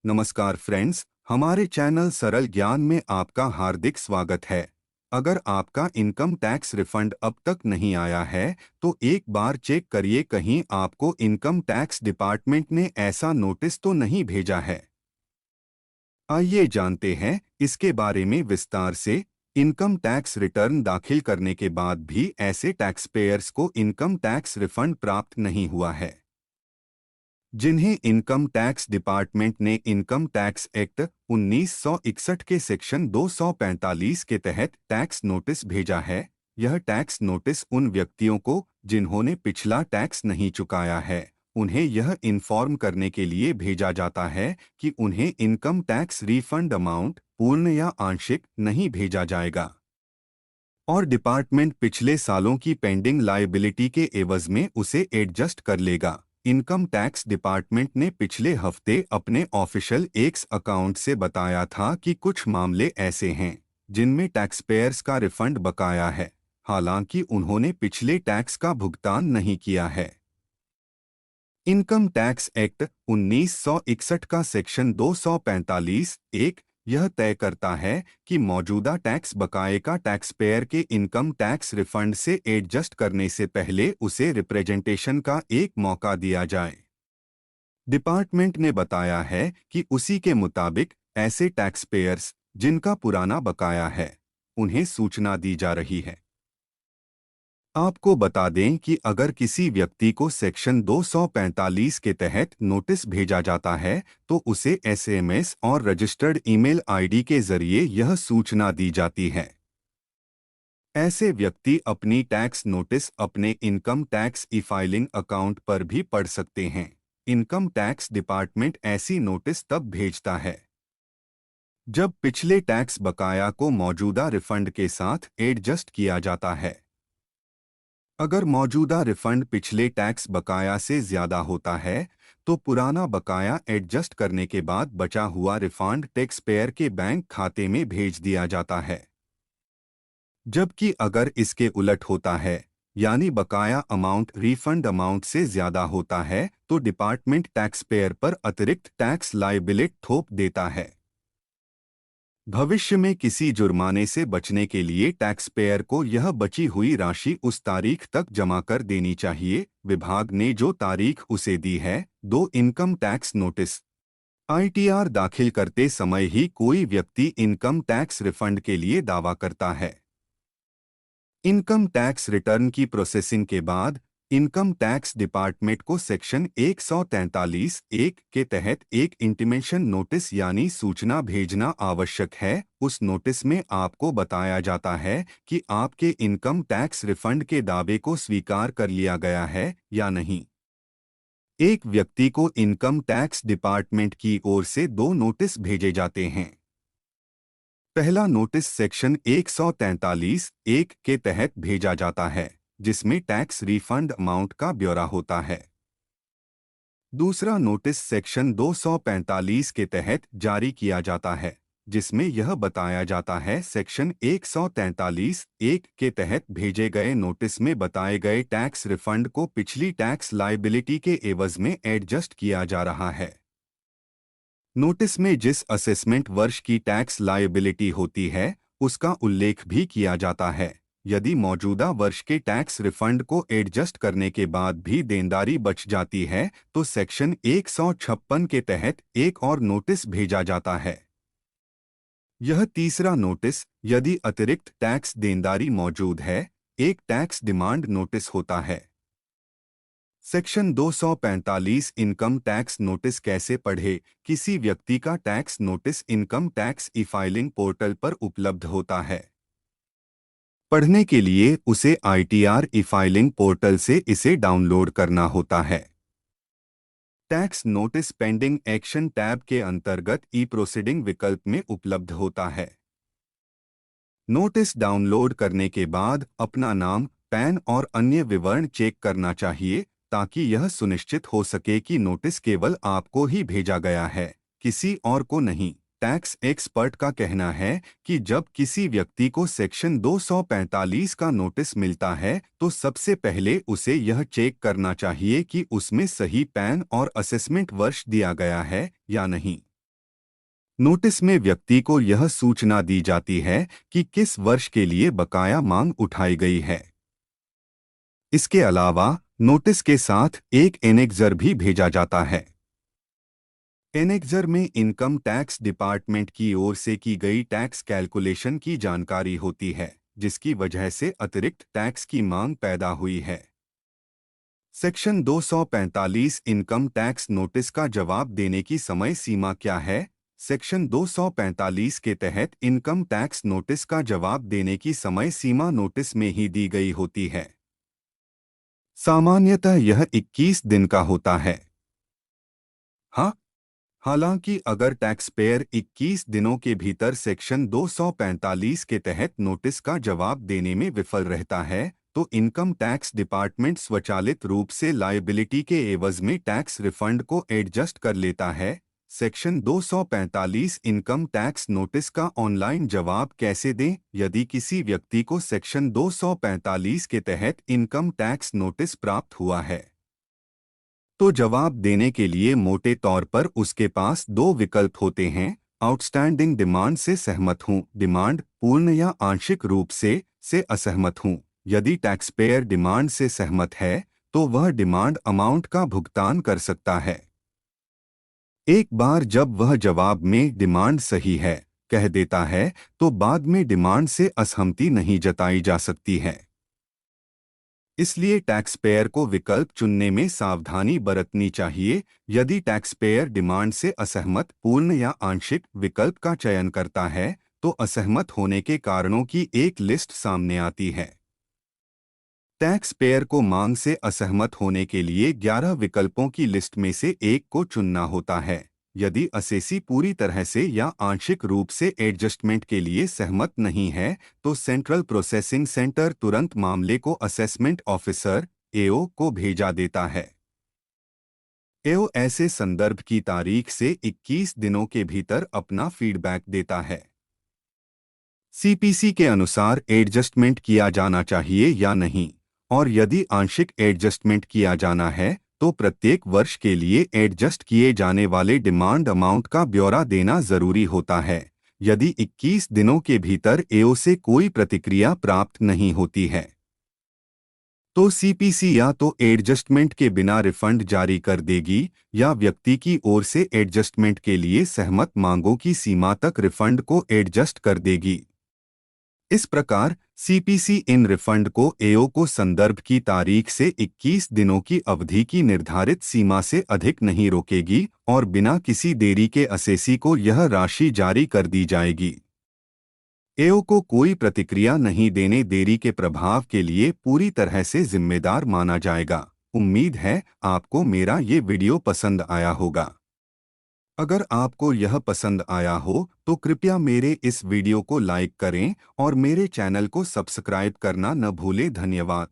नमस्कार फ्रेंड्स, हमारे चैनल सरल ज्ञान में आपका हार्दिक स्वागत है। अगर आपका इनकम टैक्स रिफंड अब तक नहीं आया है, तो एक बार चेक करिए कहीं आपको इनकम टैक्स डिपार्टमेंट ने ऐसा नोटिस तो नहीं भेजा है। आइए जानते हैं इसके बारे में विस्तार से। इनकम टैक्स रिटर्न दाखिल करने के बाद भी ऐसे टैक्स पेयर्स को इनकम टैक्स रिफंड प्राप्त नहीं हुआ है, जिन्हें इनकम टैक्स डिपार्टमेंट ने इनकम टैक्स एक्ट 1961 के सेक्शन 245 के तहत टैक्स नोटिस भेजा है। यह टैक्स नोटिस उन व्यक्तियों को जिन्होंने पिछला टैक्स नहीं चुकाया है, उन्हें यह इन्फॉर्म करने के लिए भेजा जाता है कि उन्हें इनकम टैक्स रिफंड अमाउंट पूर्ण या आंशिक नहीं भेजा जाएगा और डिपार्टमेंट पिछले सालों की पेंडिंग लायबिलिटी के एवज में उसे एडजस्ट कर लेगा। इनकम टैक्स डिपार्टमेंट ने पिछले हफ्ते अपने ऑफिशियल एक्स अकाउंट से बताया था कि कुछ मामले ऐसे हैं जिनमें टैक्स पेयर्स का रिफंड बकाया है, हालांकि उन्होंने पिछले टैक्स का भुगतान नहीं किया है। इनकम टैक्स एक्ट 1961 का सेक्शन 245(1) यह तय करता है कि मौजूदा टैक्स बकाये का टैक्स पेयर के इनकम टैक्स रिफंड से एडजस्ट करने से पहले उसे रिप्रेजेंटेशन का एक मौका दिया जाए। डिपार्टमेंट ने बताया है कि उसी के मुताबिक ऐसे टैक्स पेयर्स जिनका पुराना बकाया है, उन्हें सूचना दी जा रही है। आपको बता दें कि अगर किसी व्यक्ति को सेक्शन 245 के तहत नोटिस भेजा जाता है, तो उसे एसएमएस और रजिस्टर्ड ईमेल आईडी के जरिए यह सूचना दी जाती है। ऐसे व्यक्ति अपनी टैक्स नोटिस अपने income tax e filing account पर भी पढ़ सकते हैं। इनकम टैक्स डिपार्टमेंट ऐसी नोटिस तब भेजता है जब पिछले टैक्स बकाया को मौजूदा रिफंड के साथ एडजस्ट किया जाता है। अगर मौजूदा रिफंड पिछले टैक्स बकाया से ज़्यादा होता है, तो पुराना बकाया एडजस्ट करने के बाद बचा हुआ रिफंड टैक्स पेयर के बैंक खाते में भेज दिया जाता है। जबकि अगर इसके उलट होता है, यानी बकाया अमाउंट रिफंड अमाउंट से ज़्यादा होता है, तो डिपार्टमेंट टैक्स पेयर पर अतिरिक्त टैक्स लायबिलिटी थोप देता है। भविष्य में किसी जुर्माने से बचने के लिए टैक्स पेयर को यह बची हुई राशि उस तारीख तक जमा कर देनी चाहिए। विभाग ने जो तारीख उसे दी है, 2 इनकम टैक्स नोटिस आईटीआर दाखिल करते समय ही कोई व्यक्ति इनकम टैक्स रिफंड के लिए दावा करता है। इनकम टैक्स रिटर्न की प्रोसेसिंग के बाद इनकम टैक्स डिपार्टमेंट को सेक्शन 143(1) के तहत एक इंटीमेशन नोटिस यानी सूचना भेजना आवश्यक है। उस नोटिस में आपको बताया जाता है कि आपके इनकम टैक्स रिफंड के दावे को स्वीकार कर लिया गया है या नहीं। एक व्यक्ति को इनकम टैक्स डिपार्टमेंट की ओर से 2 नोटिस भेजे जाते हैं। पहला नोटिस सेक्शन 143(1) के तहत भेजा जाता है, जिसमें टैक्स रिफंड अमाउंट का ब्यौरा होता है। दूसरा नोटिस सेक्शन 245 के तहत जारी किया जाता है, जिसमें यह बताया जाता है सेक्शन 143(1) के तहत भेजे गए नोटिस में बताए गए टैक्स रिफंड को पिछली टैक्स लायबिलिटी के एवज में एडजस्ट किया जा रहा है। नोटिस में जिस असेसमेंट वर्ष की टैक्स लायबिलिटी होती है, उसका उल्लेख भी किया जाता है। यदि मौजूदा वर्ष के टैक्स रिफंड को एडजस्ट करने के बाद भी देनदारी बच जाती है, तो सेक्शन 156 के तहत एक और नोटिस भेजा जाता है। यह तीसरा नोटिस, यदि अतिरिक्त टैक्स देनदारी मौजूद है, एक टैक्स डिमांड नोटिस होता है। सेक्शन 245 इनकम टैक्स नोटिस कैसे पढ़े। किसी व्यक्ति का tax notice income tax e filing portal पर उपलब्ध होता है। पढ़ने के लिए उसे आईटीआर ई फाइलिंग पोर्टल से इसे डाउनलोड करना होता है। Tax notice pending action tab के अंतर्गत ई प्रोसीडिंग विकल्प में उपलब्ध होता है। नोटिस डाउनलोड करने के बाद अपना नाम, पैन और अन्य विवरण चेक करना चाहिए, ताकि यह सुनिश्चित हो सके कि नोटिस केवल आपको ही भेजा गया है, किसी और को नहीं। टैक्स एक्सपर्ट का कहना है कि जब किसी व्यक्ति को सेक्शन 245 का नोटिस मिलता है, तो सबसे पहले उसे यह चेक करना चाहिए कि उसमें सही पैन और असेसमेंट वर्ष दिया गया है या नहीं। नोटिस में व्यक्ति को यह सूचना दी जाती है कि किस वर्ष के लिए बकाया मांग उठाई गई है। इसके अलावा नोटिस के साथ एक एनेक्जर भी भेजा जाता है। एनेक्जर में इनकम टैक्स डिपार्टमेंट की ओर से की गई टैक्स कैलकुलेशन की जानकारी होती है, जिसकी वजह से अतिरिक्त टैक्स की मांग पैदा हुई है। सेक्शन 245 इनकम टैक्स नोटिस का जवाब देने की समय सीमा क्या है? सेक्शन 245 के तहत इनकम टैक्स नोटिस का जवाब देने की समय सीमा नोटिस में ही दी गई होती है। सामान्यतः यह 21 दिन का होता है। हाँ, हालांकि अगर टैक्स पेयर 21 दिनों के भीतर सेक्शन 245 के तहत नोटिस का जवाब देने में विफल रहता है, तो इनकम टैक्स डिपार्टमेंट स्वचालित रूप से लायबिलिटी के एवज में टैक्स रिफंड को एडजस्ट कर लेता है। सेक्शन 245 इनकम टैक्स नोटिस का ऑनलाइन जवाब कैसे दें? यदि किसी व्यक्ति को सेक्शन 245 के तहत इनकम टैक्स नोटिस प्राप्त हुआ है, तो जवाब देने के लिए मोटे तौर पर उसके पास दो विकल्प होते हैं। आउटस्टैंडिंग डिमांड से सहमत हूं, डिमांड पूर्ण या आंशिक रूप से असहमत हूं। यदि टैक्स पेयर डिमांड से सहमत है, तो वह डिमांड अमाउंट का भुगतान कर सकता है। एक बार जब वह जवाब में डिमांड सही है कह देता है, तो बाद में डिमांड से असहमति नहीं जताई जा सकती है। इसलिए टैक्स पेयर को विकल्प चुनने में सावधानी बरतनी चाहिए। यदि टैक्स पेयर डिमांड से असहमत पूर्ण या आंशिक विकल्प का चयन करता है, तो असहमत होने के कारणों की एक लिस्ट सामने आती है। टैक्स पेयर को मांग से असहमत होने के लिए 11 विकल्पों की लिस्ट में से एक को चुनना होता है। यदि असेसी पूरी तरह से या आंशिक रूप से एडजस्टमेंट के लिए सहमत नहीं है, तो सेंट्रल प्रोसेसिंग सेंटर तुरंत मामले को असेसमेंट ऑफिसर एओ को भेजा देता है। एओ ऐसे संदर्भ की तारीख से 21 दिनों के भीतर अपना फीडबैक देता है। सीपीसी के अनुसार एडजस्टमेंट किया जाना चाहिए या नहीं, और यदि आंशिक एडजस्टमेंट किया जाना है, तो प्रत्येक वर्ष के लिए एडजस्ट किए जाने वाले डिमांड अमाउंट का ब्यौरा देना जरूरी होता है। यदि 21 दिनों के भीतर एओ से कोई प्रतिक्रिया प्राप्त नहीं होती है, तो सीपीसी या तो एडजस्टमेंट के बिना रिफंड जारी कर देगी या व्यक्ति की ओर से एडजस्टमेंट के लिए सहमत मांगों की सीमा तक रिफंड को एडजस्ट कर देगी। इस प्रकार सीपीसी इन रिफंड को एओ को संदर्भ की तारीख से 21 दिनों की अवधि की निर्धारित सीमा से अधिक नहीं रोकेगी और बिना किसी देरी के असेसी को यह राशि जारी कर दी जाएगी। एओ को कोई प्रतिक्रिया नहीं देने देरी के प्रभाव के लिए पूरी तरह से जिम्मेदार माना जाएगा। उम्मीद है आपको मेरा ये वीडियो पसंद आया होगा। अगर आपको यह पसंद आया हो तो कृपया मेरे इस वीडियो को लाइक करें और मेरे चैनल को सब्सक्राइब करना न भूलें। धन्यवाद।